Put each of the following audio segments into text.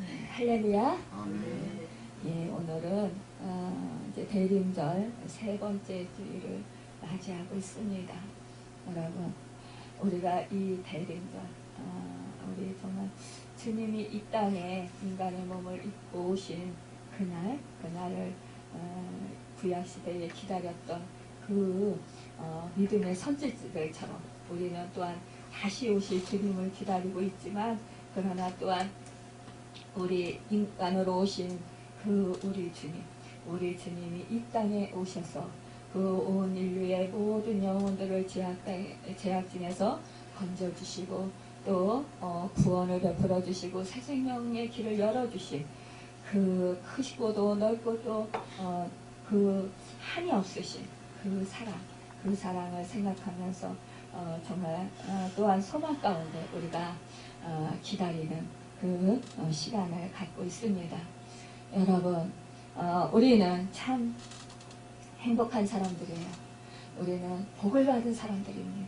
할렐루야. 예, 오늘은 이제 대림절 세 번째 주일을 맞이하고 있습니다. 여러분, 우리가 이 대림절, 우리 정말 주님이 이 땅에 인간의 몸을 입고 오신 그날을 구약시대에 기다렸던 그 믿음의 선지자들처럼 우리는 또한 다시 오실 주님을 기다리고 있지만, 그러나 또한 우리 인간으로 오신 그 우리 주님이 이 땅에 오셔서 그 온 인류의 모든 영혼들을 제약진에서 건져주시고 또 구원을 베풀어 주시고 새 생명의 길을 열어주신 그 크시고도 넓고도 그 한이 없으신 그 사랑을 생각하면서 정말 또한 소망 가운데 우리가 기다리는 그 시간을 갖고 있습니다. 여러분, 우리는 참 행복한 사람들이에요. 우리는 복을 받은 사람들입니다.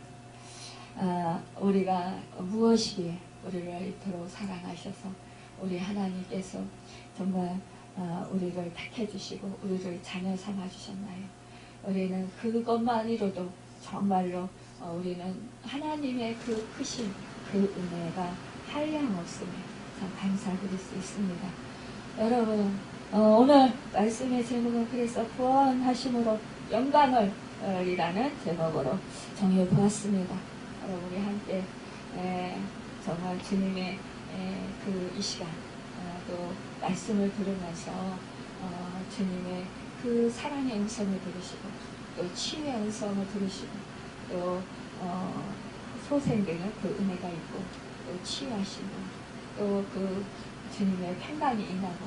우리가 무엇이기에 우리를 이토록 사랑하셔서 우리 하나님께서 정말 우리를 택해주시고 우리를 자녀 삼아주셨나요? 우리는 그것만으로도 정말로 우리는 하나님의 그 크신 그 은혜가 한량없음에 참 감사드릴 수 있습니다. 여러분, 오늘 말씀의 제목은 그래서 구원하심으로 영광을 이라는 제목으로 정해 보았습니다. 여러분이 함께 정말 주님의 이 시간 또 말씀을 들으면서 주님의 그 사랑의 음성을 들으시고 또 치유의 음성을 들으시고 또 소생되는 그 은혜가 있고 또 치유하시고 또 그 주님의 평강이 임하고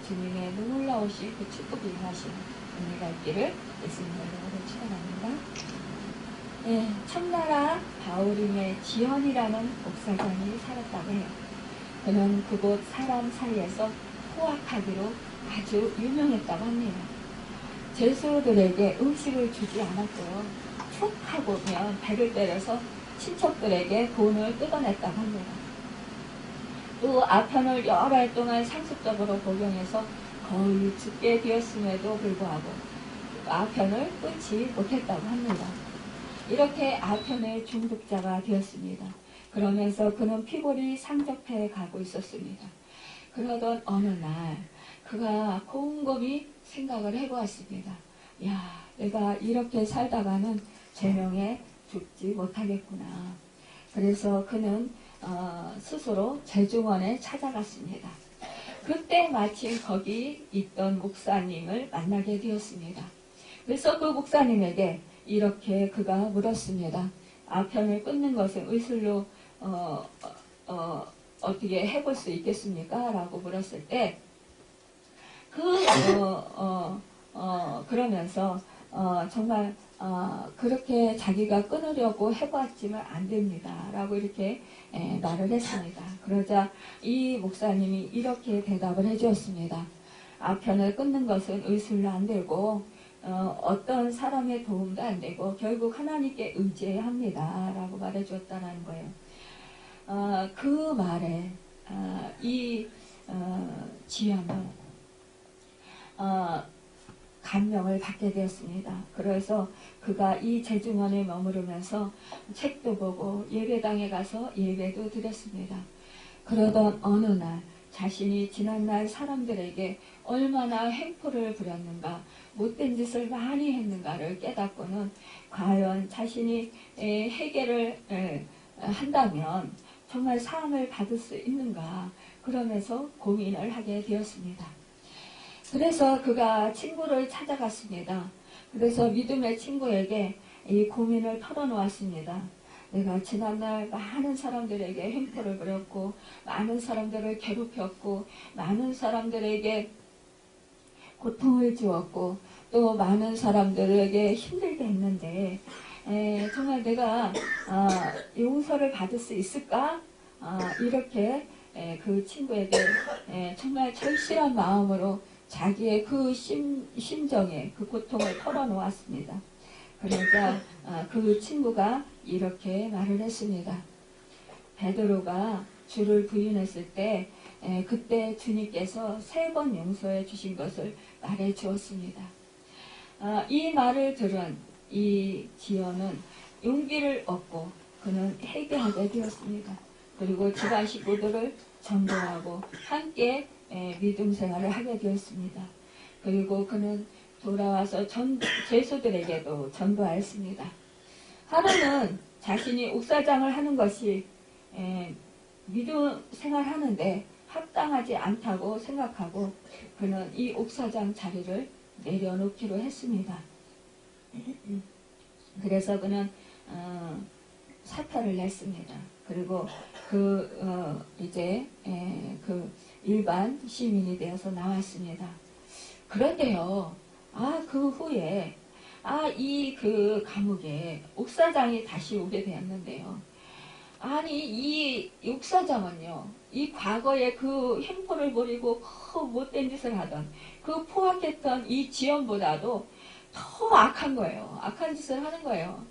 주님의 놀라우신 그 축복이 임하시는 은혜가 있기를 예수님의 이름으로 축원합니다. 예, 청나라 바울임의 지연이라는 목사장이 살았다고 해요. 그는 그곳 사람 사이에서 포악하기로 아주 유명했다고 합니다. 죄수들에게 음식을 주지 않았고요. 툭 하고면 배를 때려서 친척들에게 돈을 뜯어냈다고 합니다. 또 아편을 여러 해 동안 상습적으로 복용해서 거의 죽게 되었음에도 불구하고 아편을 끊지 못했다고 합니다. 이렇게 아편의 중독자가 되었습니다. 그러면서 그는 피골이 상접해 가고 있었습니다. 그러던 어느 날 그가 곰곰이 생각을 해보았습니다. 야, 내가 이렇게 살다가는 제명에 죽지 못하겠구나. 그래서 그는 스스로 제중원에 찾아갔습니다. 그때 마침 거기 있던 목사님을 만나게 되었습니다. 그래서 그 목사님에게 이렇게 그가 물었습니다. 아편을 끊는 것은 의술로 어떻게 해볼 수 있겠습니까? 라고 물었을 때 그러면서 정말 그렇게 자기가 끊으려고 해보았지만 안 됩니다. 라고 이렇게 말을 했습니다. 그러자 이 목사님이 이렇게 대답을 해주었습니다. 아편을 끊는 것은 의술로 안 되고 어떤 사람의 도움도 안 되고 결국 하나님께 의지해야 합니다. 라고 말해주었다는 거예요. 그 말에 이 지연은 감명을 받게 되었습니다. 그래서 그가 이 제중원에 머무르면서 책도 보고 예배당에 가서 예배도 드렸습니다. 그러던 어느 날 자신이 지난날 사람들에게 얼마나 횡포를 부렸는가, 못된 짓을 많이 했는가를 깨닫고는 과연 자신이 회개를 한다면 정말 사함을 받을 수 있는가, 그러면서 고민을 하게 되었습니다. 그래서 그가 친구를 찾아갔습니다. 그래서 믿음의 친구에게 이 고민을 털어놓았습니다. 내가 지난날 많은 사람들에게 횡포를 부렸고 많은 사람들을 괴롭혔고 많은 사람들에게 고통을 주었고 또 많은 사람들에게 힘들게 했는데 정말 내가 용서를 받을 수 있을까? 이렇게 그 친구에게 정말 절실한 마음으로 자기의 그 심정에 그 고통을 털어놓았습니다. 그러니까 그 친구가 이렇게 말을 했습니다. 베드로가 주를 부인했을 때 그때 주님께서 3번 용서해 주신 것을 말해 주었습니다. 이 말을 들은 이 지연은 용기를 얻고 그는 회개하게 되었습니다. 그리고 집안 식구들을 전도하고 함께 믿음 생활을 하게 되었습니다. 그리고 그는 돌아와서 죄수들에게도 전도하였습니다. 하루는 자신이 옥사장을 하는 것이 믿음 생활하는데 합당하지 않다고 생각하고 그는 이 옥사장 자리를 내려놓기로 했습니다. 그래서 그는 사표를 냈습니다. 그리고 이제 그 일반 시민이 되어서 나왔습니다. 그런데요, 그 후에 이 그 감옥에 옥사장이 다시 오게 되었는데요. 아니 이 옥사장은요, 이 과거에 그 횡포를 부리고 그 못된 짓을 하던 그 포악했던 이 지연보다도 더 악한 거예요. 악한 짓을 하는 거예요.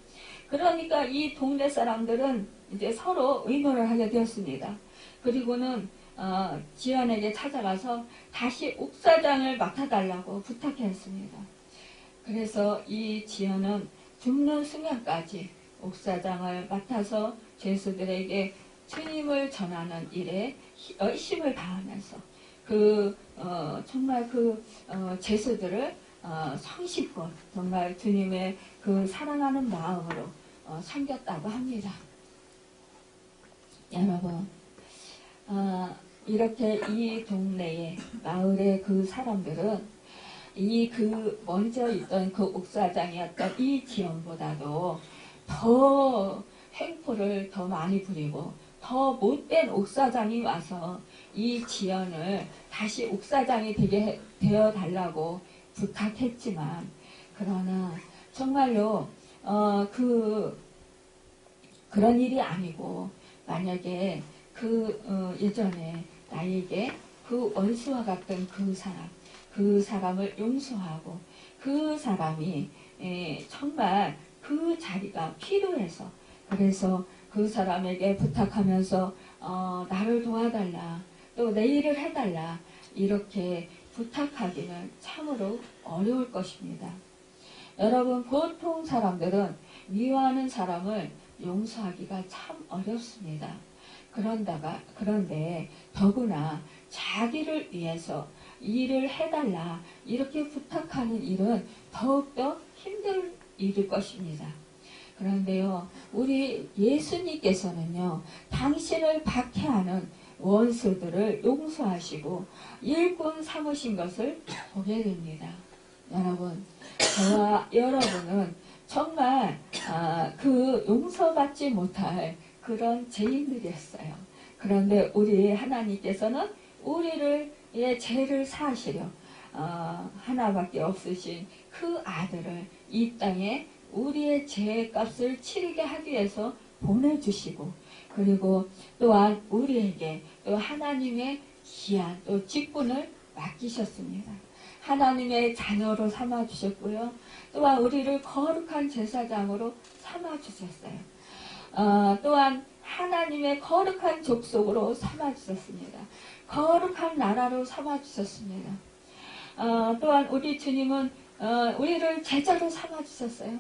그러니까 이 동네 사람들은 이제 서로 의논을 하게 되었습니다. 그리고는 지연에게 찾아가서 다시 옥사장을 맡아달라고 부탁했습니다. 그래서 이 지연은 죽는 순간까지 옥사장을 맡아서 죄수들에게 주님을 전하는 일에 열심을 다하면서 정말 죄수들을 성실껏 정말 주님의 그 사랑하는 마음으로 섬겼다고 합니다. 여러분, 이렇게 이 동네에 마을의 그 사람들은 먼저 있던 그 옥사장이었던 이 지연보다도 더 횡포를 더 많이 부리고 더 못된 옥사장이 와서 이 지연을 다시 옥사장이 되어 달라고 부탁했지만, 그러나 정말로 그런 일이 아니고, 만약에 예전에 나에게 그 원수와 같은 그 사람을 용서하고 그 사람이 정말 그 자리가 필요해서, 그래서 그 사람에게 부탁하면서 나를 도와달라, 또 내 일을 해달라, 이렇게 부탁하기는 참으로 어려울 것입니다. 여러분, 보통 사람들은 미워하는 사람을 용서하기가 참 어렵습니다. 그런데 더구나 자기를 위해서 일을 해달라 이렇게 부탁하는 일은 더욱더 힘든 일일 것입니다. 그런데요, 우리 예수님께서는요, 당신을 박해하는 원수들을 용서하시고 일꾼 삼으신 것을 보게 됩니다. 여러분, 저와 여러분은 정말 그 용서받지 못할 그런 죄인들이었어요. 그런데 우리 하나님께서는 우리의 죄를 사하시려 하나밖에 없으신 그 아들을 이 땅에 우리의 죄의 값을 치르게 하기 위해서 보내주시고, 그리고 또한 우리에게 또 하나님의 귀한 또 직분을 맡기셨습니다. 하나님의 자녀로 삼아주셨고요. 또한 우리를 거룩한 제사장으로 삼아주셨어요. 또한 하나님의 거룩한 족속으로 삼아주셨습니다. 거룩한 나라로 삼아주셨습니다. 또한 우리 주님은 우리를 제자로 삼아주셨어요.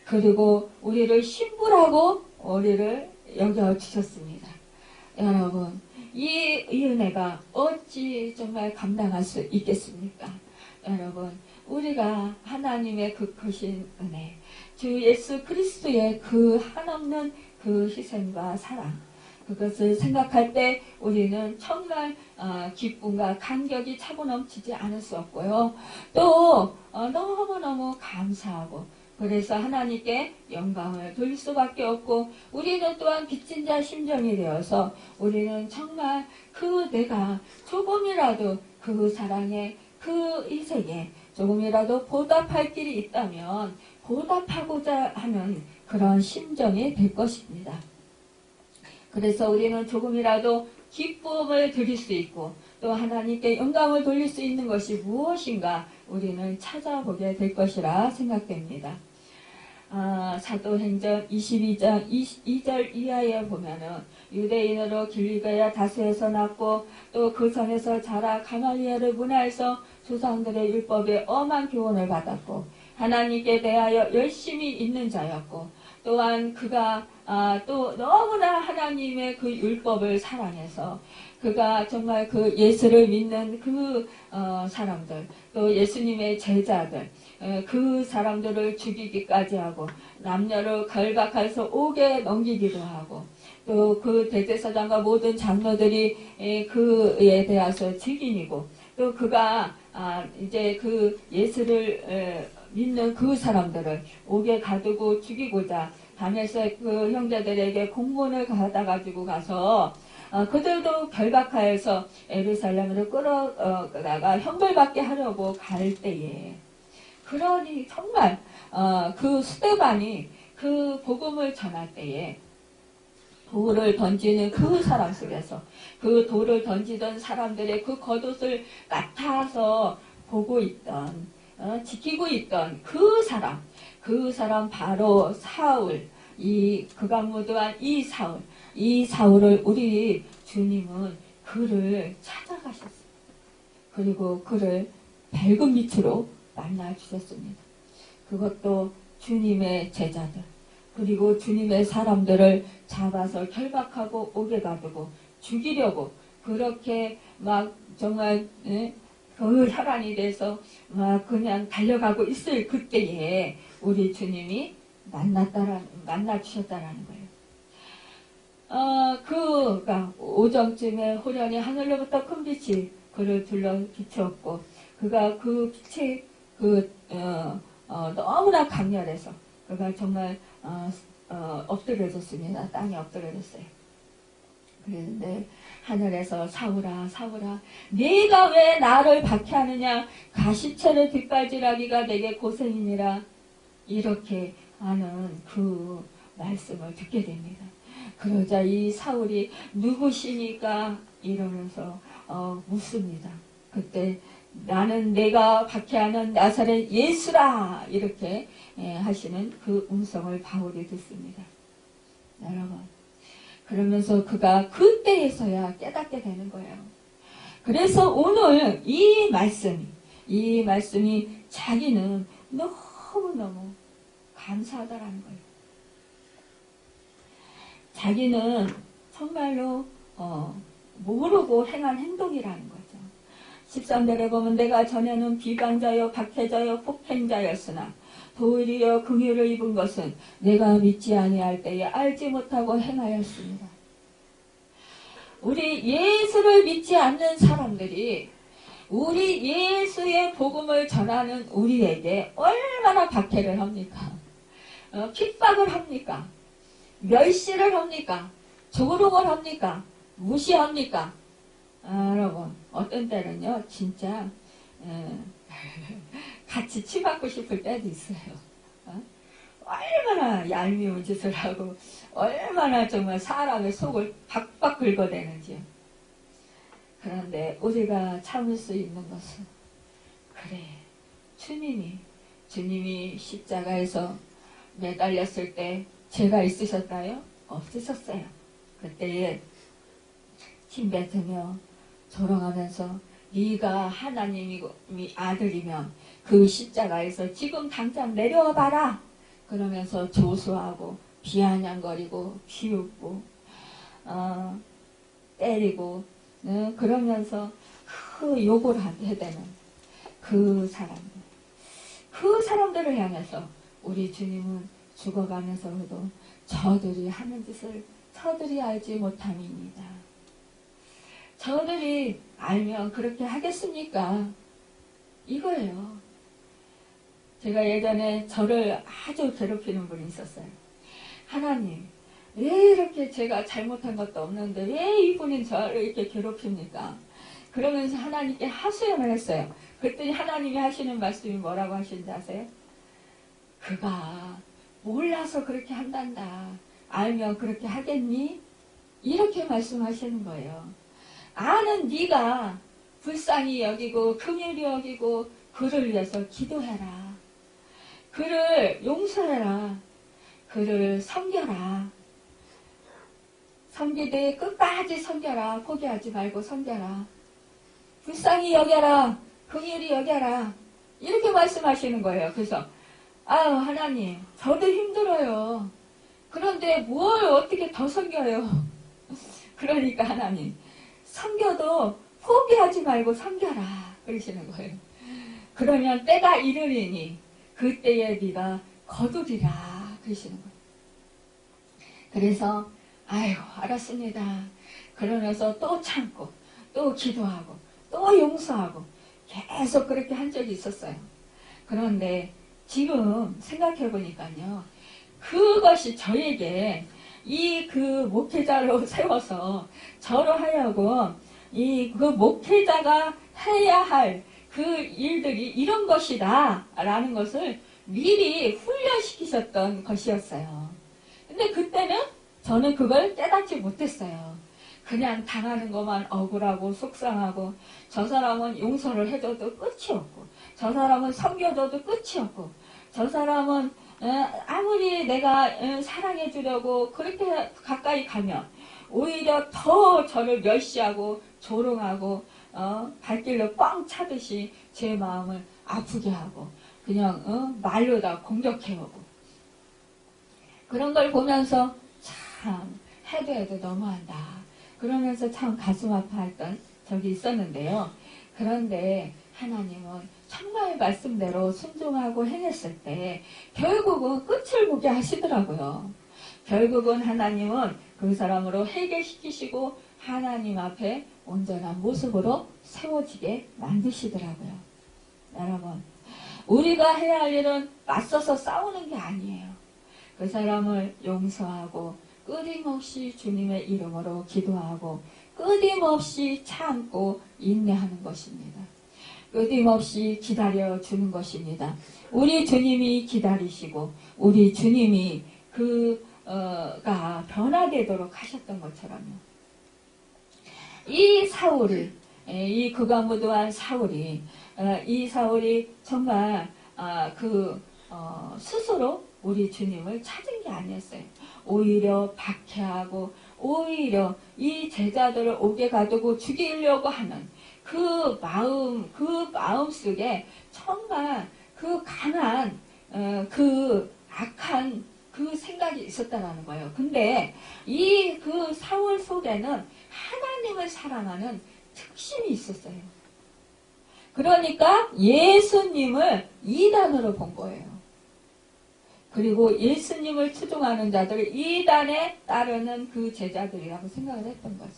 그리고 우리를 신부라고 우리를 여겨주셨습니다. 여러분, 이 은혜가 어찌 정말 감당할 수 있겠습니까? 여러분, 우리가 하나님의 그 크신 은혜, 주 예수 그리스도의 그 한없는 그 희생과 사랑, 그것을 생각할 때 우리는 정말 기쁨과 감격이 차고 넘치지 않을 수 없고요. 또 너무너무 감사하고, 그래서 하나님께 영광을 돌릴 수밖에 없고, 우리는 또한 빚진 자 심정이 되어서 우리는 정말 내가 조금이라도 그 사랑에 그 희생에 조금이라도 보답할 길이 있다면 보답하고자 하는 그런 심정이 될 것입니다. 그래서 우리는 조금이라도 기쁨을 드릴 수 있고 또 하나님께 영광을 돌릴 수 있는 것이 무엇인가 우리는 찾아보게 될 것이라 생각됩니다. 사도행전 22장 22절 이하에 보면은 유대인으로 길리가야 다수에서 낳고 또 그 성에서 자라 가말리엘의 문화에서 조상들의 율법에 엄한 교훈을 받았고 하나님께 대하여 열심히 있는 자였고 또한 그가 또 너무나 하나님의 그 율법을 사랑해서 그가 정말 그 예수를 믿는 그 사람들 또 예수님의 제자들 그 사람들을 죽이기까지 하고 남녀를 결박해서 옥에 넘기기도 하고 또 그 대제사장과 모든 장로들이 그에 대해서 증인이고 또 그가 이제 그 예수를 믿는 그 사람들을 옥에 가두고 죽이고자 다메섹 그 형제들에게 공문을 받아가지고 가서 그들도 결박하여서 예루살렘으로 끌어다가 형벌받게 하려고 갈 때에 그러니 정말 그 스데반이 그 복음을 전할 때에 돌을 던지는 그 사람 속에서 그 돌을 던지던 사람들의 그 겉옷을 맡아서 보고 있던 지키고 있던 그 사람 바로 사울 이 극악무도한 이 사울을 우리 주님은 그를 찾아가셨습니다. 그리고 그를 밝은 빛으로 만나 주셨습니다. 그것도 주님의 제자들 그리고 주님의 사람들을 잡아서 결박하고 옥에 가두고 죽이려고 그렇게 막 정말 그 혈안이 돼서 막 그냥 달려가고 있을 그때에 우리 주님이 만나 주셨다라는 거예요. 그가 오정쯤에 호련히 하늘로부터 큰 빛이 그를 둘러 비추었고 그가 그 빛이 너무나 강렬해서 그가 정말 엎드려졌습니다. 땅에 엎드려졌어요. 그런데 하늘에서 사울아 네가 왜 나를 박해하느냐 가시체를 뒷발질하기가 내게 고생이니라 이렇게 하는 그 말씀을 듣게 됩니다. 그러자 이 사울이 누구시니까 이러면서 묻습니다. 그때 나는 내가 박해하는 나사렛 예수라 이렇게 하시는 그 음성을 바울이 듣습니다. 여러분 그러면서 그가 그때에서야 깨닫게 되는 거예요. 그래서 오늘 이 말씀이 자기는 너무너무 감사하다라는 거예요. 자기는 정말로 모르고 행한 행동이라는 거죠. 13절에 보면 내가 전에는 비방자여 박해자여 폭행자였으나 도리어 긍휼을 입은 것은 내가 믿지 아니할 때에 알지 못하고 행하였습니다. 우리 예수를 믿지 않는 사람들이 우리 예수의 복음을 전하는 우리에게 얼마나 박해를 합니까? 핍박을 합니까? 멸시를 합니까? 조롱을 합니까? 무시합니까? 여러분 어떤 때는요 진짜 같이 치받고 싶을 때도 있어요. 얼마나 얄미운 짓을 하고 얼마나 정말 사람의 속을 박박 긁어대는지요. 그런데 우리가 참을 수 있는 것은 그래 주님이 십자가에서 매달렸을 때 죄가 있으셨나요? 없으셨어요. 그때에 침뱉으며 조롱하면서 네가 하나님이 아들이면 그 십자가에서 지금 당장 내려와 봐라 그러면서 조수하고 비아냥거리고 비웃고 때리고 그러면서 그 욕을 해대는 그 사람들을 향해서 우리 주님은 죽어가면서도 저들이 하는 짓을 저들이 알지 못함입니다. 저들이 알면 그렇게 하겠습니까? 이거예요. 제가 예전에 저를 아주 괴롭히는 분이 있었어요. 하나님, 왜 이렇게 제가 잘못한 것도 없는데 왜 이분이 저를 이렇게 괴롭힙니까? 그러면서 하나님께 하소연을 했어요. 그랬더니 하나님이 하시는 말씀이 뭐라고 하시는지 아세요? 그가 몰라서 그렇게 한단다. 알면 그렇게 하겠니? 이렇게 말씀하시는 거예요. 아는 네가 불쌍히 여기고 긍휼히 여기고 그를 위해서 기도해라. 그를 용서해라. 그를 섬겨라. 섬기되 끝까지 섬겨라. 포기하지 말고 섬겨라. 불쌍히 여겨라. 긍휼히 여겨라. 이렇게 말씀하시는 거예요. 그래서 아유 하나님 저도 힘들어요. 그런데 뭘 어떻게 더 섬겨요. 그러니까 하나님 섬겨도 포기하지 말고 섬겨라. 그러시는 거예요. 그러면 때가 이르리니 그때에 네가 거두리라. 그러시는 거예요. 그래서 아유 알았습니다. 그러면서 또 참고 또 기도하고 또 용서하고 계속 그렇게 한 적이 있었어요. 그런데 지금 생각해 보니까요. 그것이 저에게 이 그 목회자로 세워서 저로 하여금 이 그 목회자가 해야 할 그 일들이 이런 것이다 라는 것을 미리 훈련시키셨던 것이었어요. 근데 그때는 저는 그걸 깨닫지 못했어요. 그냥 당하는 것만 억울하고 속상하고 저 사람은 용서를 해줘도 끝이 없고 저 사람은 섬겨줘도 끝이 없고 저 사람은 아무리 내가 사랑해 주려고 그렇게 가까이 가면 오히려 더 저를 멸시하고 조롱하고 발길로 뻥 차듯이 제 마음을 아프게 하고 그냥 말로 다 공격해오고 그런 걸 보면서 참 해도 너무한다. 그러면서 참 가슴 아파했던 적이 있었는데요. 그런데 하나님은 정말 말씀대로 순종하고 행했을 때 결국은 끝을 보게 하시더라고요. 결국은 하나님은 그 사람으로 해결시키시고 하나님 앞에 온전한 모습으로 세워지게 만드시더라고요. 여러분, 우리가 해야 할 일은 맞서서 싸우는 게 아니에요. 그 사람을 용서하고 끊임없이 주님의 이름으로 기도하고 끊임없이 참고 인내하는 것입니다. 끊임없이 기다려주는 것입니다. 우리 주님이 기다리시고 우리 주님이 그가 변화되도록 하셨던 것처럼요. 이 사울이 이 극악무도한 사울이 이 사울이 정말 스스로 우리 주님을 찾은 게 아니었어요. 오히려 박해하고 오히려 이 제자들을 옥에 가두고 죽이려고 하는 그 마음 속에 정말 그 강한 그 악한 그 생각이 있었다라는 거예요. 근데 이 그 사울 속에는 하나님을 사랑하는 특심이 있었어요. 그러니까 예수님을 이단으로 본 거예요. 그리고 예수님을 추종하는 자들을 이단에 따르는 그 제자들이라고 생각을 했던 거죠.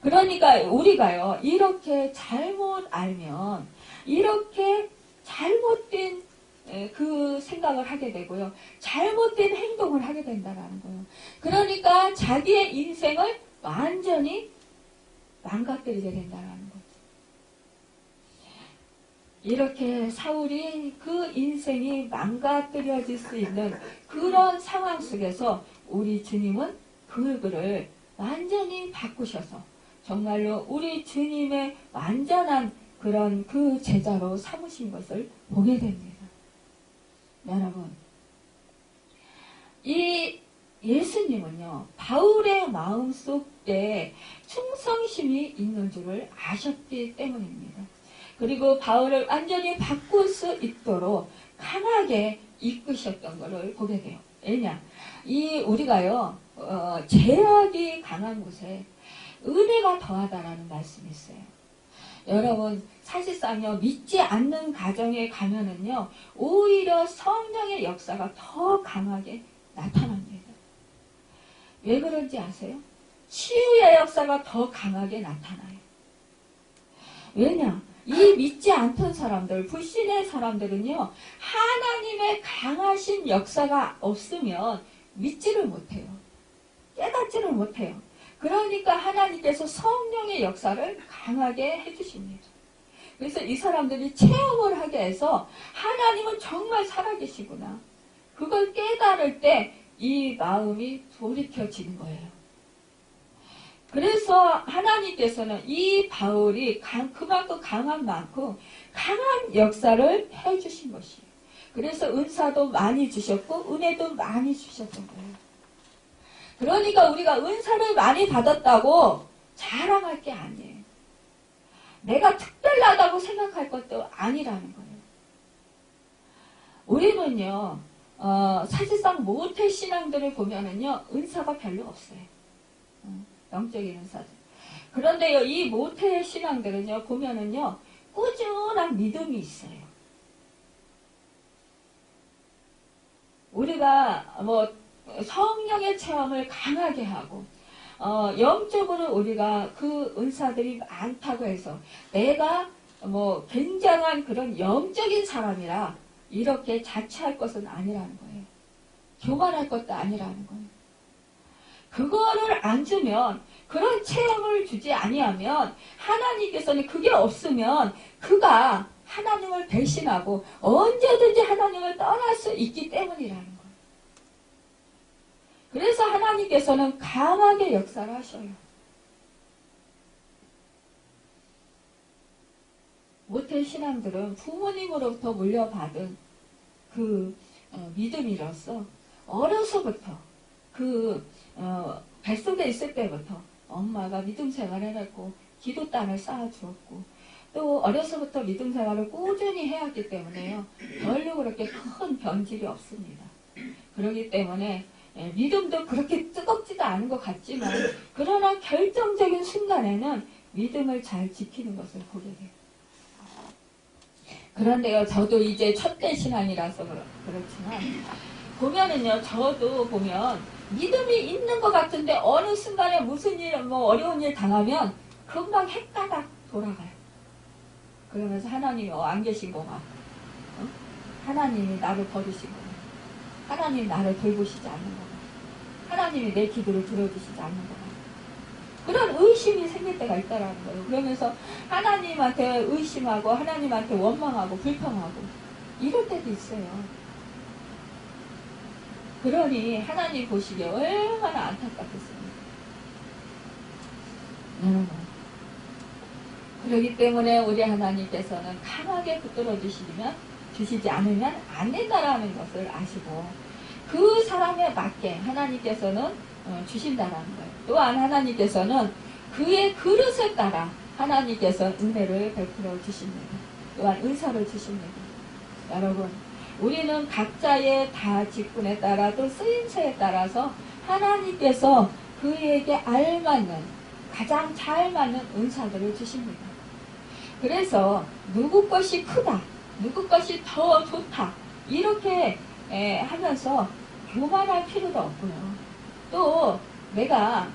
그러니까 우리가요, 이렇게 잘못 알면 이렇게 잘못된 그 생각을 하게 되고요. 잘못된 행동을 하게 된다는 거예요. 그러니까 자기의 인생을 완전히 망가뜨리게 된다는 거죠. 이렇게 사울이 그 인생이 망가뜨려질 수 있는 그런 상황 속에서 우리 주님은 그를 완전히 바꾸셔서 정말로 우리 주님의 완전한 그런 그 제자로 삼으신 것을 보게 됩니다. 여러분, 이 예수님은요, 바울의 마음속에 충성심이 있는 줄을 아셨기 때문입니다. 그리고 바울을 완전히 바꿀 수 있도록 강하게 이끄셨던 것을 보게 돼요. 왜냐? 우리가요, 죄악이 강한 곳에 은혜가 더하다라는 말씀이 있어요. 여러분, 사실상요, 믿지 않는 가정에 가면은요, 오히려 성령의 역사가 더 강하게 나타납니다. 왜 그런지 아세요? 치유의 역사가 더 강하게 나타나요. 왜냐? 이 믿지 않던 사람들, 불신의 사람들은요, 하나님의 강하신 역사가 없으면 믿지를 못해요. 깨닫지를 못해요. 그러니까 하나님께서 성령의 역사를 강하게 해주십니다. 그래서 이 사람들이 체험을 하게 해서 하나님은 정말 살아계시구나. 그걸 깨달을 때 이 마음이 돌이켜지는 거예요. 그래서 하나님께서는 이 바울이 그만큼 강한 만큼 강한 역사를 해주신 것이에요. 그래서 은사도 많이 주셨고 은혜도 많이 주셨던 거예요. 그러니까 우리가 은사를 많이 받았다고 자랑할 게 아니에요. 내가 특별하다고 생각할 것도 아니라는 거예요. 우리는요, 사실상 모태 신앙들을 보면은요, 은사가 별로 없어요. 영적인 은사들. 그런데요, 이 모태 신앙들은요, 보면은요, 꾸준한 믿음이 있어요. 우리가 성령의 체험을 강하게 하고, 영적으로 우리가 그 은사들이 많다고 해서 내가 굉장한 그런 영적인 사람이라 이렇게 자처할 것은 아니라는 거예요. 교만할 것도 아니라는 거예요. 그거를 안 주면, 그런 체험을 주지 아니하면 하나님께서는 그게 없으면 그가 하나님을 배신하고 언제든지 하나님을 떠날 수 있기 때문이라는 거예요. 그래서 하나님께서는 강하게 역사를 하셔요. 모태 신앙들은 부모님으로부터 물려받은 그 믿음이로서 어려서부터 뱃속에 있을 때부터 엄마가 믿음 생활을 했고 기도단을 쌓아주었고 또 어려서부터 믿음 생활을 꾸준히 해왔기 때문에요. 별로 그렇게 큰 변질이 없습니다. 그렇기 때문에 믿음도 그렇게 뜨겁지도 않은 것 같지만 그러나 결정적인 순간에는 믿음을 잘 지키는 것을 보게 돼요. 그런데요, 저도 이제 첫대 신앙이라서 그렇지만 보면은요, 저도 보면 믿음이 있는 것 같은데 어느 순간에 무슨 일, 어려운 일 당하면 금방 헷가닥 돌아가요. 그러면서 하나님이 안 계신 거가, 하나님이 나를 버리신 거가, 하나님이 나를 돌보시지 않는 거가, 하나님이 내 기도를 들어주시지 않는 거가, 그런 의심이 생길 때가 있다라는 거예요. 그러면서 하나님한테 의심하고 하나님한테 원망하고 불평하고 이럴 때도 있어요. 그러니 하나님 보시기에 얼마나 안타깝겠습니까? 그렇기 때문에 우리 하나님께서는 강하게 붙들어 주시지 않으면 안 된다라는 것을 아시고 그 사람에 맞게 하나님께서는 주신다라는 거예요. 또한 하나님께서는 그의 그릇에 따라 하나님께서 은혜를 베풀어 주십니다. 또한 은사를 주십니다. 여러분, 우리는 각자의 다 직분에 따라 또 쓰임새에 따라서 하나님께서 그에게 알맞는 가장 잘 맞는 은사들을 주십니다. 그래서 누구 것이 크다, 누구 것이 더 좋다 이렇게 하면서 교만할 필요도 없고요. 또 내가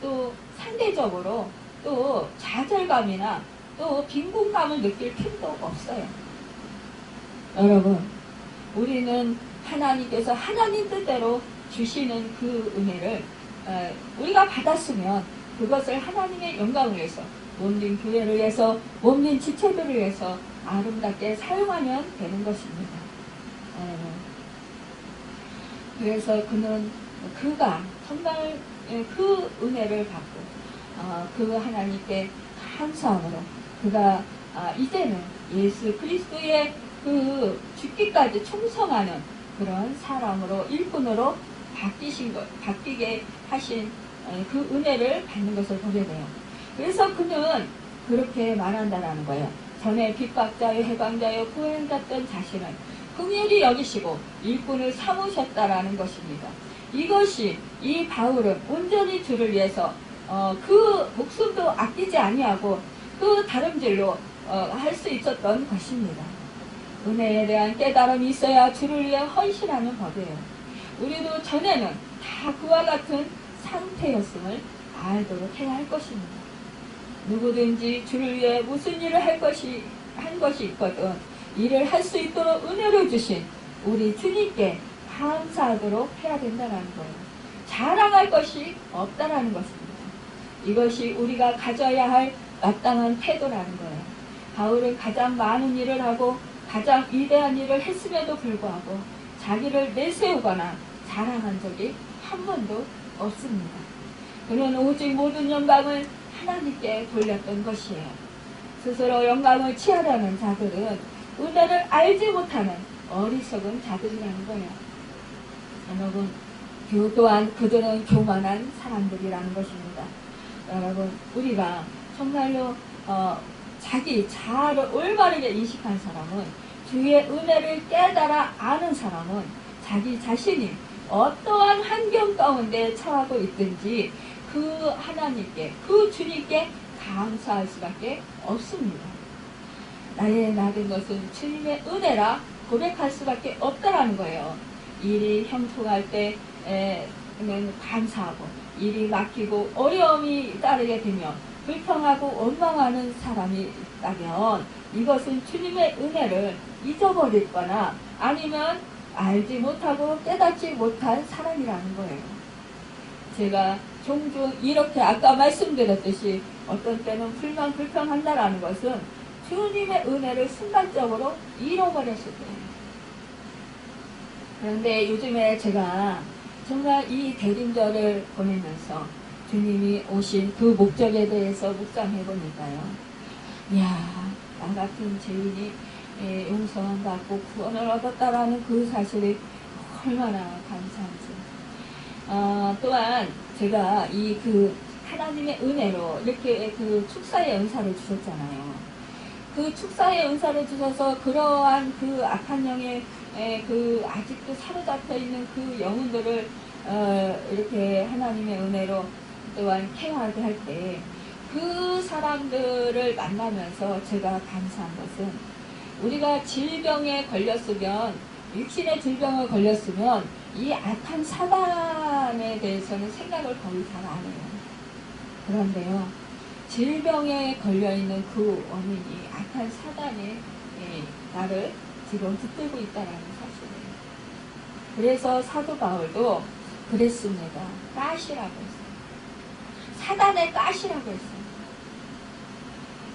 또 상대적으로 또 좌절감이나 또 빈곤감을 느낄 필요도 없어요. 여러분, 우리는 하나님께서 하나님 뜻대로 주시는 그 은혜를 우리가 받았으면 그것을 하나님의 영광을 위해서, 몸린 교회를 위해서, 몸린 지체들을 위해서 아름답게 사용하면 되는 것입니다. 그래서 그가 정말 그 은혜를 받고 그 하나님께 감사함으로 그가 이제는 예수 그리스도의 그 죽기까지 충성하는 그런 사람으로 일꾼으로 바뀌게 하신 그 은혜를 받는 것을 보게 돼요. 그래서 그는 그렇게 말한다라는 거예요. 전에 핍박자요 해방자요 구원받던 자신을 긍휼히 여기시고 일꾼을 삼으셨다라는 것입니다. 이것이 이 바울은 온전히 주를 위해서 그 목숨도 아끼지 아니하고 그 다름질로 할 수 있었던 것입니다. 은혜에 대한 깨달음이 있어야 주를 위해 헌신하는 법이에요. 우리도 전에는 다 그와 같은 상태였음을 알도록 해야 할 것입니다. 누구든지 주를 위해 무슨 일을 한 것이 있거든 일을 할 수 있도록 은혜를 주신 우리 주님께 감사하도록 해야 된다는 거예요. 자랑할 것이 없다라는 것입니다. 이것이 우리가 가져야 할 마땅한 태도라는 거예요. 바울은 가장 많은 일을 하고 가장 위대한 일을 했음에도 불구하고 자기를 내세우거나 자랑한 적이 한 번도 없습니다. 그는 오직 모든 영광을 하나님께 돌렸던 것이에요. 스스로 영광을 취하려는 자들은 은혜를 알지 못하는 어리석은 자들이라는 거예요. 여러분, 또한 그들은 교만한 사람들이라는 것입니다. 여러분, 우리가 정말로 자기 자아를 올바르게 인식한 사람은, 주의 은혜를 깨달아 아는 사람은 자기 자신이 어떠한 환경 가운데 처하고 있든지 그 하나님께, 그 주님께 감사할 수밖에 없습니다. 나의 모든 것은 주님의 은혜라 고백할 수밖에 없다라는 거예요. 일이 형통할 때는 감사하고, 일이 막히고 어려움이 따르게 되면 불평하고 원망하는 사람이 있다면 이것은 주님의 은혜를 잊어버렸거나 아니면 알지 못하고 깨닫지 못한 사람이라는 거예요. 제가 종종 이렇게 아까 말씀드렸듯이 어떤 때는 불평한다라는 것은 주님의 은혜를 순간적으로 잃어버렸을 때예요. 그런데 요즘에 제가 정말 이 대림절을 보내면서 주님이 오신 그 목적에 대해서 묵상해 보니까요. 이야, 나 같은 죄인이 용서만 받고 구원을 얻었다라는 그 사실이 얼마나 감사한지. 또한 제가 그 하나님의 은혜로 이렇게 그 축사의 은사를 주셨잖아요. 그 축사의 은사를 주셔서 그러한 그 악한 영의 그 아직도 사로잡혀 있는 그 영혼들을 이렇게 하나님의 은혜로 또한 케어하게 할 때 그 사람들을 만나면서 제가 감사한 것은, 우리가 질병에 걸렸으면, 육신의 질병을 걸렸으면 이 악한 사단에 대해서는 생각을 거의 잘 안 해요. 그런데요, 질병에 걸려있는 그 원인이 악한 사단이 나를 지금 붙들고 있다는 사실이에요. 그래서 사도 바울도 그랬습니다. 가시라고 했어요. 사단의 가시라고 했어요.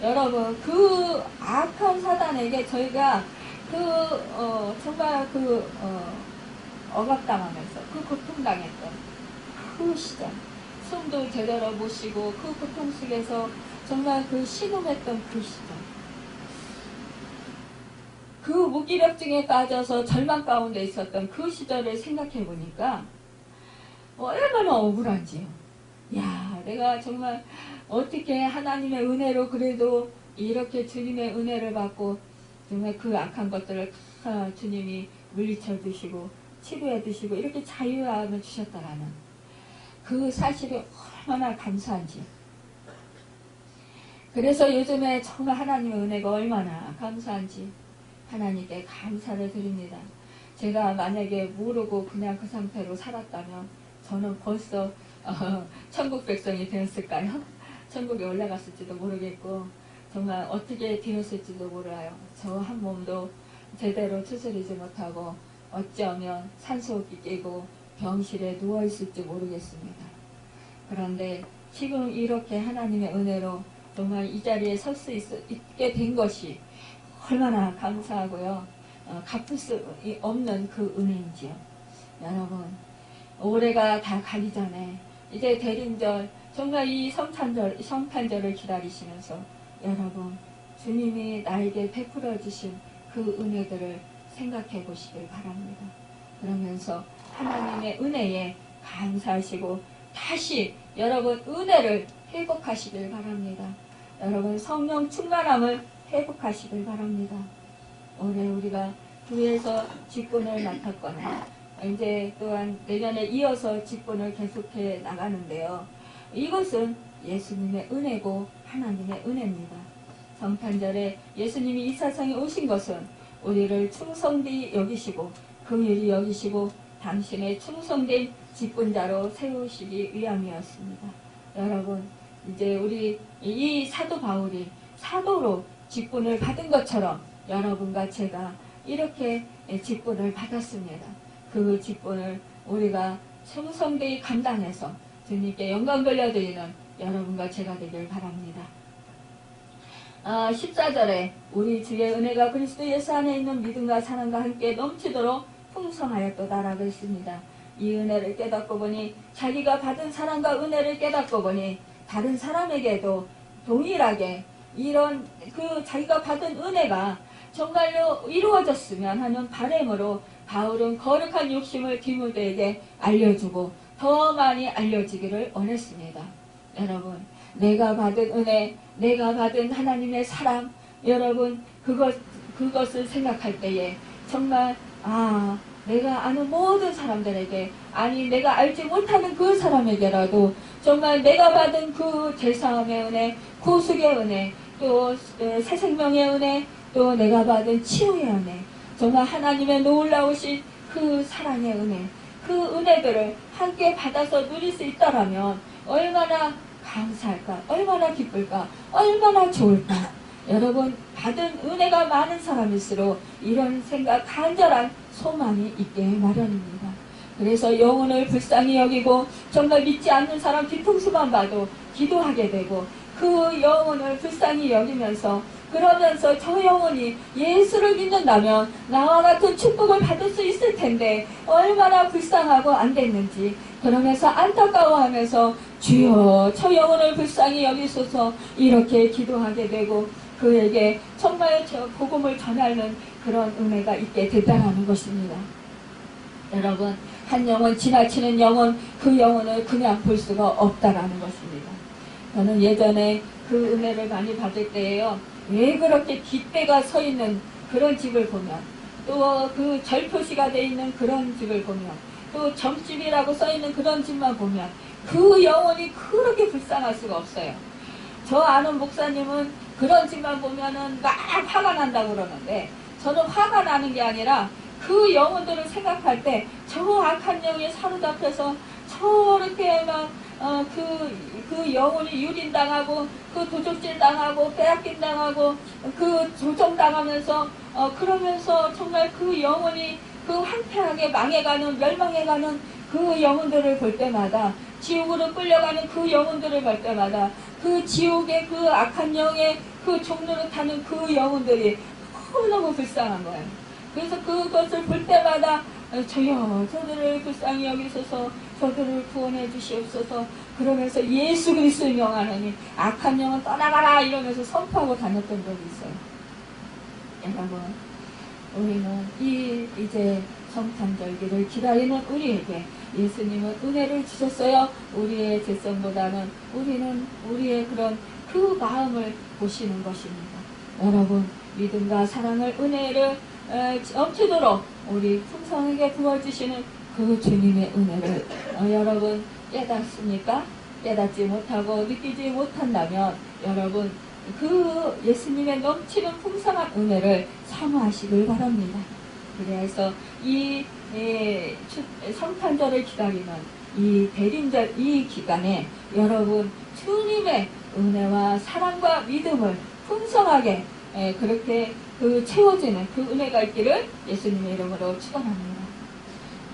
여러분, 그 악한 사단에게 저희가 정말 억압당하면서 고통당했던 그 시절, 숨도 제대로 못 쉬고 그 고통 속에서 정말 신음했던 그 시절, 그 무기력증에 빠져서 절망 가운데 있었던 그 시절을 생각해 보니까 얼마나 억울한지요. 야, 내가 정말 어떻게 하나님의 은혜로 그래도 이렇게 주님의 은혜를 받고 정말 그 악한 것들을 주님이 물리쳐 주시고 치료해 주시고 이렇게 자유함을 주셨다라는 그 사실이 얼마나 감사한지. 그래서 요즘에 정말 하나님의 은혜가 얼마나 감사한지 하나님께 감사를 드립니다. 제가 만약에 모르고 그냥 그 상태로 살았다면 저는 벌써 천국 백성이 되었을까요? 천국에 올라갔을지도 모르겠고 정말 어떻게 되었을지도 몰라요. 저 한 몸도 제대로 추스리지 못하고 어쩌면 산소호흡기 끼고 병실에 누워있을지 모르겠습니다. 그런데 지금 이렇게 하나님의 은혜로 정말 이 자리에 설 수 있게 된 것이 얼마나 감사하고요. 갚을 수 없는 그 은혜인지요. 여러분, 올해가 다 가기 전에 이제 대림절, 정말 이 성탄절을 기다리시면서 여러분, 주님이 나에게 베풀어 주신 그 은혜들을 생각해 보시길 바랍니다. 그러면서 하나님의 은혜에 감사하시고 다시 여러분 은혜를 회복하시길 바랍니다. 여러분 성령 충만함을 회복하시길 바랍니다. 올해 우리가 교회에서 직분을 맡았거나 이제 또한 내년에 이어서 직분을 계속해 나가는데요. 이것은 예수님의 은혜고 하나님의 은혜입니다. 성탄절에 예수님이 이 세상에 오신 것은 우리를 충성되이 여기시고 긍휼히 여기시고 당신의 충성된 직분자로 세우시기 위함이었습니다. 여러분, 이제 우리 이 사도 바울이 사도로 직분을 받은 것처럼 여러분과 제가 이렇게 직분을 받았습니다. 그 직분을 우리가 충성되이 감당해서 주님께 영광 돌려드리는 여러분과 제가 되길 바랍니다. 14절에 우리 주의 은혜가 그리스도 예수 안에 있는 믿음과 사랑과 함께 넘치도록 풍성하였도다라고 했습니다. 이 은혜를 깨닫고 보니 자기가 받은 사랑과 은혜를 깨닫고 보니 다른 사람에게도 동일하게 이런 그 자기가 받은 은혜가 정말로 이루어졌으면 하는 바람으로 바울은 거룩한 욕심을 디모데에게 알려주고 더 많이 알려지기를 원했습니다. 여러분, 내가 받은 은혜, 내가 받은 하나님의 사랑, 여러분 그것을 생각할 때에 정말 내가 아는 모든 사람들에게, 아니 내가 알지 못하는 그 사람에게라도 정말 내가 받은 그 죄사함의 은혜, 구속의 은혜, 또 새 생명의 은혜, 또 내가 받은 치유의 은혜, 정말 하나님의 놀라우신 그 사랑의 은혜, 그 은혜들을 함께 받아서 누릴 수 있다라면 얼마나 감사할까, 얼마나 기쁠까, 얼마나 좋을까. 여러분, 받은 은혜가 많은 사람일수록 이런 생각, 간절한 소망이 있게 마련입니다. 그래서 영혼을 불쌍히 여기고 정말 믿지 않는 사람 뒤통수만 봐도 기도하게 되고, 그 영혼을 불쌍히 여기면서, 그러면서 저 영혼이 예수를 믿는다면 나와 같은 축복을 받을 수 있을 텐데 얼마나 불쌍하고 안 됐는지, 그러면서 안타까워하면서 주여 저 영혼을 불쌍히 여기소서 이렇게 기도하게 되고, 그에게 정말 저 복음을 전하는 그런 은혜가 있게 됐다라는 것입니다. 여러분, 한 영혼, 지나치는 영혼, 그 영혼을 그냥 볼 수가 없다라는 것입니다. 저는 예전에 그 은혜를 많이 받을 때에요, 왜 그렇게 깃대가 서 있는 그런 집을 보면, 또 그 절표시가 돼 있는 그런 집을 보면, 또 점집이라고 써 있는 그런 집만 보면 그 영혼이 그렇게 불쌍할 수가 없어요. 저 아는 목사님은 그런 집만 보면은 막 화가 난다고 그러는데, 저는 화가 나는 게 아니라 그 영혼들을 생각할 때 저 악한 영에 사로잡혀서 저렇게 막 그 영혼이 유린당하고, 그 도적질 당하고, 빼앗긴 당하고, 그 조정당하면서 그러면서 정말 그 영혼이 그 황폐하게 망해가는, 멸망해가는 그 영혼들을 볼 때마다, 지옥으로 끌려가는 그 영혼들을 볼 때마다, 그 지옥의 그 악한 영의 그 종로를 타는 그 영혼들이 너무너무 불쌍한 거예요. 그래서 그것을 볼 때마다 저여 저들을 불쌍히 여기소서, 저들을 구원해 주시옵소서, 그러면서 예수 그리스도를 명하노니 악한 영은 떠나가라 이러면서 선포하고 다녔던 적이 있어요. 여러분, 우리는 이제 성탄절기를 기다리는 우리에게 예수님은 은혜를 주셨어요. 우리의 죄성보다는 우리는 우리의 그런 그 마음을 보시는 것입니다. 여러분, 믿음과 사랑을, 은혜를 넘치도록 우리 풍성하게 부어주시는 그 주님의 은혜를 여러분 깨닫습니까? 깨닫지 못하고 느끼지 못한다면 여러분 그 예수님의 넘치는 풍성한 은혜를 사모하시길 바랍니다. 그래서 이 성탄절을 기다리는 이 대림절 이 기간에 여러분 주님의 은혜와 사랑과 믿음을 풍성하게 그렇게 채워지는 그 은혜가 있기를 예수님의 이름으로 축원합니다.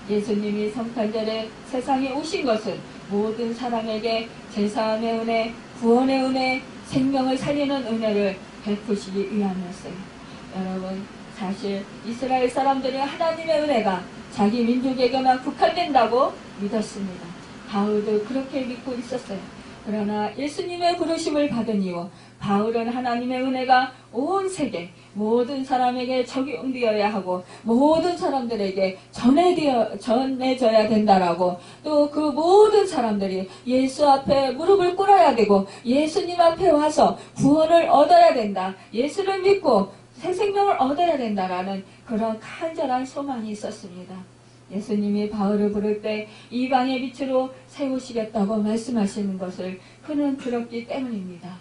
예수님이 성탄절에 세상에 오신 것은 모든 사람에게 제사함의 은혜, 구원의 은혜, 생명을 살리는 은혜를 베푸시기 위함이었어요. 여러분, 사실 이스라엘 사람들은 하나님의 은혜가 자기 민족에게만 국한된다고 믿었습니다. 바울도 그렇게 믿고 있었어요. 그러나 예수님의 부르심을 받은 이후 바울은 하나님의 은혜가 온 세계 모든 사람에게 적용되어야 하고 모든 사람들에게 전해져야 된다라고, 또 그 모든 사람들이 예수 앞에 무릎을 꿇어야 되고 예수님 앞에 와서 구원을 얻어야 된다, 예수를 믿고 새 생명을 얻어야 된다라는 그런 간절한 소망이 있었습니다. 예수님이 바울을 부를 때 이방의 빛으로 세우시겠다고 말씀하시는 것을 그는 들었기 때문입니다.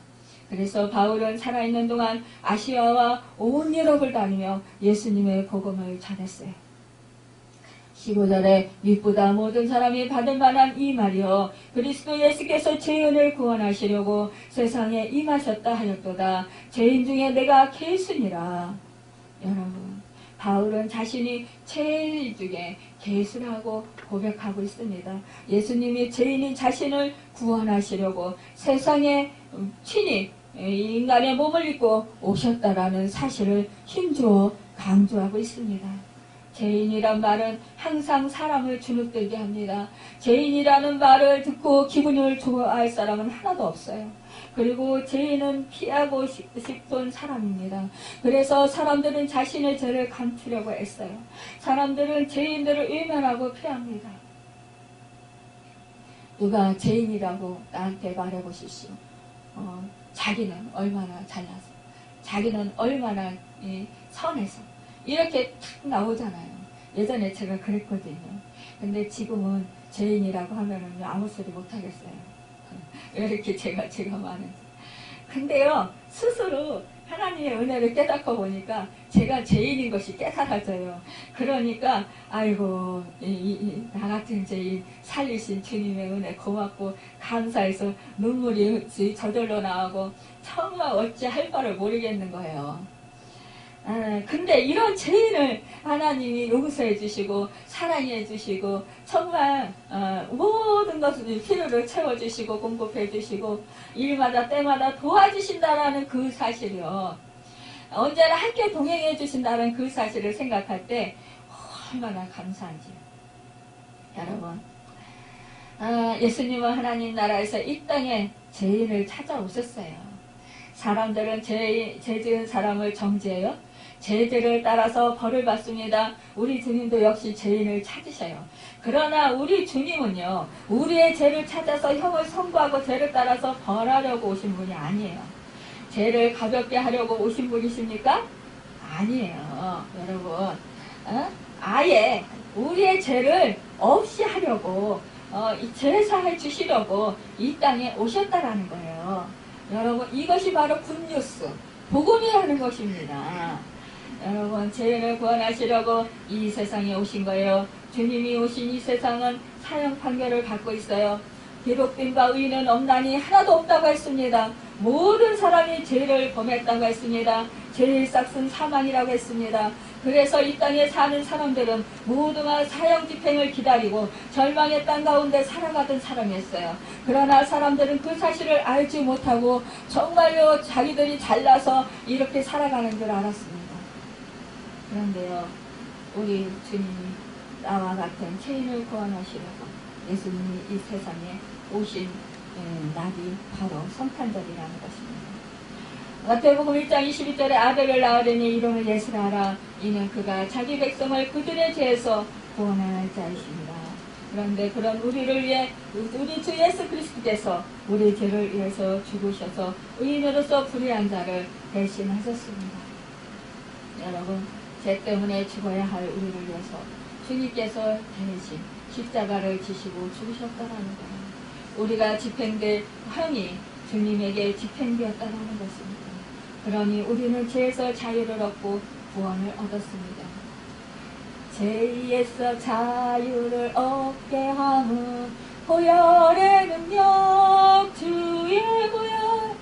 그래서 바울은 살아있는 동안 아시아와 온 유럽을 다니며 예수님의 복음을 전했어요. 15절에 믿보다 모든 사람이 받을 만한 이 말이여 그리스도 예수께서 죄인을 구원하시려고 세상에 임하셨다 하였도다. 죄인 중에 내가 개수니라. 여러분, 바울은 자신이 죄인 중에 개수라고 고백하고 있습니다. 예수님이 죄인인 자신을 구원하시려고 세상에 친히 인간의 몸을 입고 오셨다라는 사실을 힘주어 강조하고 있습니다. 죄인이란 말은 항상 사람을 주눅들게 합니다. 죄인이라는 말을 듣고 기분을 좋아할 사람은 하나도 없어요. 그리고 죄인은 피하고 싶은 사람입니다. 그래서 사람들은 자신의 죄를 감추려고 애써요. 사람들은 죄인들을 외면하고 피합니다. 누가 죄인이라고 나한테 말해보십시오. 자기는 얼마나 잘나서, 자기는 얼마나 선해서, 이렇게 탁 나오잖아요. 예전에 제가 그랬거든요. 근데 지금은 죄인이라고 하면은 아무 소리 못하겠어요. 왜 이렇게 제가 많은지. 근데요, 스스로 하나님의 은혜를 깨닫고 보니까 제가 죄인인 것이 깨달아져요. 그러니까 아이고 나 같은 죄인 살리신 주님의 은혜 고맙고 감사해서 눈물이 저절로 나오고 정말 어찌할 바를 모르겠는 거예요. 근데 이런 죄인을 하나님이 용서해 주시고 사랑해 주시고 정말 모든 것을 필요를 채워주시고 공급해 주시고 일마다 때마다 도와주신다라는 그 사실이요, 언제나 함께 동행해 주신다는 그 사실을 생각할 때 얼마나 감사한지요. 여러분, 예수님은 하나님 나라에서 이 땅에 죄인을 찾아오셨어요. 사람들은 죄 지은 사람을 정죄해요. 죄들을 따라서 벌을 받습니다. 우리 주님도 역시 죄인을 찾으셔요. 그러나 우리 주님은요, 우리의 죄를 찾아서 형을 선고하고 죄를 따라서 벌하려고 오신 분이 아니에요. 죄를 가볍게 하려고 오신 분이십니까? 아니에요. 여러분, 아예 우리의 죄를 없이 하려고 제사해 주시려고 이 땅에 오셨다라는 거예요. 여러분, 이것이 바로 굿뉴스, 복음이라는 것입니다. 여러분, 죄인을 구원하시려고 이 세상에 오신 거예요. 주님이 오신 이 세상은 사형 판결을 받고 있어요. 기록됨과 의는 없나니 하나도 없다고 했습니다. 모든 사람이 죄를 범했다고 했습니다. 죄의 싹은 사망이라고 했습니다. 그래서 이 땅에 사는 사람들은 모두가 사형 집행을 기다리고 절망의 땅 가운데 살아가던 사람이었어요. 그러나 사람들은 그 사실을 알지 못하고 정말로 자기들이 잘나서 이렇게 살아가는 줄 알았습니다. 그런데요, 우리 주님이 나와 같은 죄인을 구원하시려고 예수님이 이 세상에 오신 날이 바로 성탄절이라는 것입니다. 마태복음 1장 22절에 아들을 낳으려니 이름을 예수라 하라. 이는 그가 자기 백성을 그들의 죄에서 구원할 자이십니다. 그런데 그런 우리를 위해 우리 주 예수 그리스도께서 우리 죄를 위해서 죽으셔서 의인으로서 불의한 자를 대신하셨습니다. 여러분, 죄 때문에 죽어야 할 우리를 위해서 주님께서 대신 십자가를 지시고 죽으셨다라는 거예요. 우리가 집행될 형이 주님에게 집행되었다라는 것입니다. 그러니 우리는 죄에서 자유를 얻고 구원을 얻었습니다. 죄에서 자유를 얻게 함은 보혈의 능력 주의 보혈.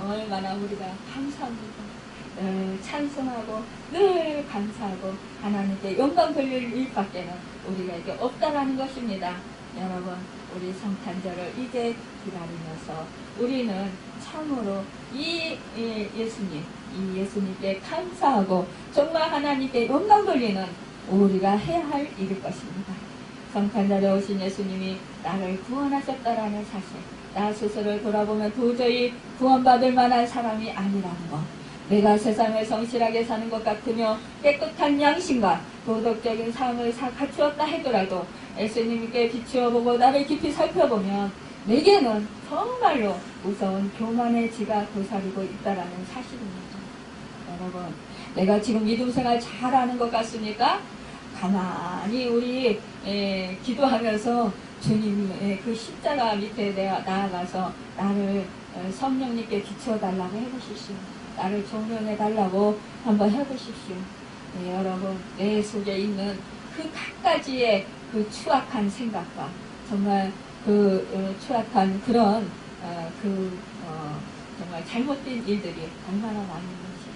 얼마나 우리가 감사합니다. 늘 찬송하고 늘 감사하고 하나님께 영광 돌릴 일밖에는 우리에게 없다라는 것입니다. 여러분, 우리 성탄절을 이제 기다리면서 우리는 참으로 이 예수님께 감사하고 정말 하나님께 영광 돌리는 우리가 해야 할 일일 것입니다. 성탄절에 오신 예수님이 나를 구원하셨다라는 사실, 나 스스로를 돌아보면 도저히 구원받을 만한 사람이 아니라는 것, 내가 세상을 성실하게 사는 것 같으며 깨끗한 양심과 도덕적인 삶을 갖추었다 하더라도 예수님께 비추어보고 나를 깊이 살펴보면 내게는 정말로 무서운 교만의 지가 도사리고 있다라는 사실입니다. 여러분, 내가 지금 믿음 생활 잘하는 것 같습니까? 가만히 우리 기도하면서 주님의 그 십자가 밑에 내가 나아가서 나를 성령님께 비추어달라고 해보십시오. 나를 종용해달라고 한번 해보십시오. 네, 여러분, 내 속에 있는 그 갖가지의 그 추악한 생각과 정말 그 추악한 그런 정말 잘못된 일들이 얼마나 많은지,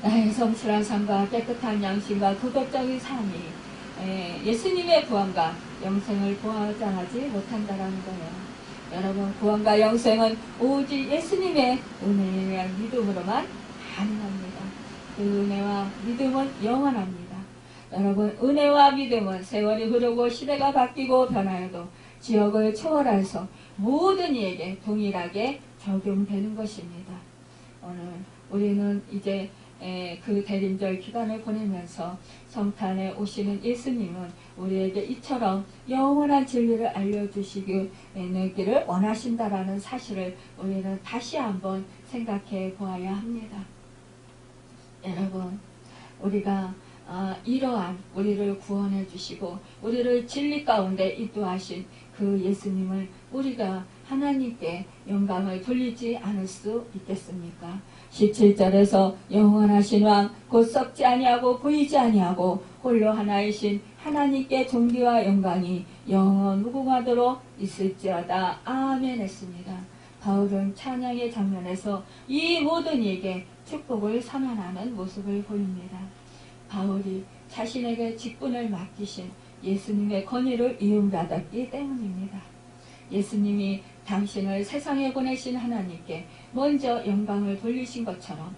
나의 성실한 삶과 깨끗한 양심과 도덕적인 삶이 예수님의 구원과 영생을 보장하지 못한다라는 거예요. 여러분, 구원과 영생은 오직 예수님의 은혜와 믿음으로만 가능합니다. 그 은혜와 믿음은 영원합니다. 여러분, 은혜와 믿음은 세월이 흐르고 시대가 바뀌고 변하여도 지역을 초월해서 모든 이에게 동일하게 적용되는 것입니다. 오늘 우리는 이제 그 대림절 기간을 보내면서 성탄에 오시는 예수님은 우리에게 이처럼 영원한 진리를 알려주시기를 원하신다라는 사실을 우리는 다시 한번 생각해 보아야 합니다. 여러분, 우리가 이러한 우리를 구원해 주시고 우리를 진리 가운데 인도하신 그 예수님을 우리가 하나님께 영광을 돌리지 않을 수 있겠습니까? 17절에서 영원하신 왕 곧 썩지 아니하고 보이지 아니하고 홀로 하나이신 하나님께 존귀와 영광이 영원 무궁하도록 있을지어다. 아멘 했습니다. 바울은 찬양의 장면에서 이 모든 이에게 축복을 선언하는 모습을 보입니다. 바울이 자신에게 직분을 맡기신 예수님의 권위를 이용받았기 때문입니다. 예수님이 당신을 세상에 보내신 하나님께 먼저 영광을 돌리신 것처럼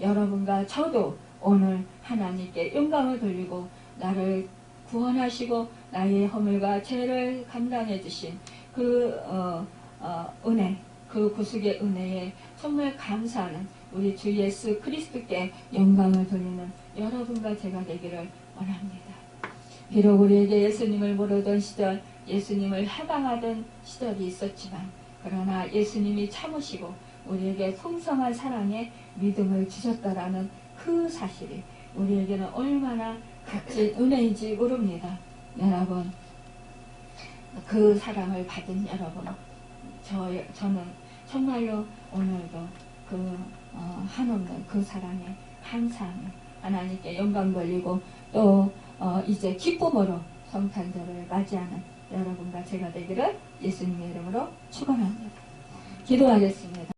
여러분과 저도 오늘 하나님께 영광을 돌리고 나를 구원하시고 나의 허물과 죄를 감당해 주신 그 은혜, 그 구속의 은혜에 정말 감사하는 우리 주 예수 그리스도께 영광을 돌리는 여러분과 제가 되기를 원합니다. 비록 우리에게 예수님을 모르던 시절, 예수님을 해방하던 시절이 있었지만 그러나 예수님이 참으시고 우리에게 풍성한 사랑의 믿음을 주셨다라는 그 사실이 우리에게는 얼마나 값진 은혜인지 모릅니다. 여러분, 그 사랑을 받은 여러분, 저는 정말로 오늘도 그 한없는 그 사랑에 감사하며 하나님께 영광 돌리고 또 이제 기쁨으로 성탄절을 맞이하는 여러분과 제가 되기를 예수님의 이름으로 축원합니다. 기도하겠습니다.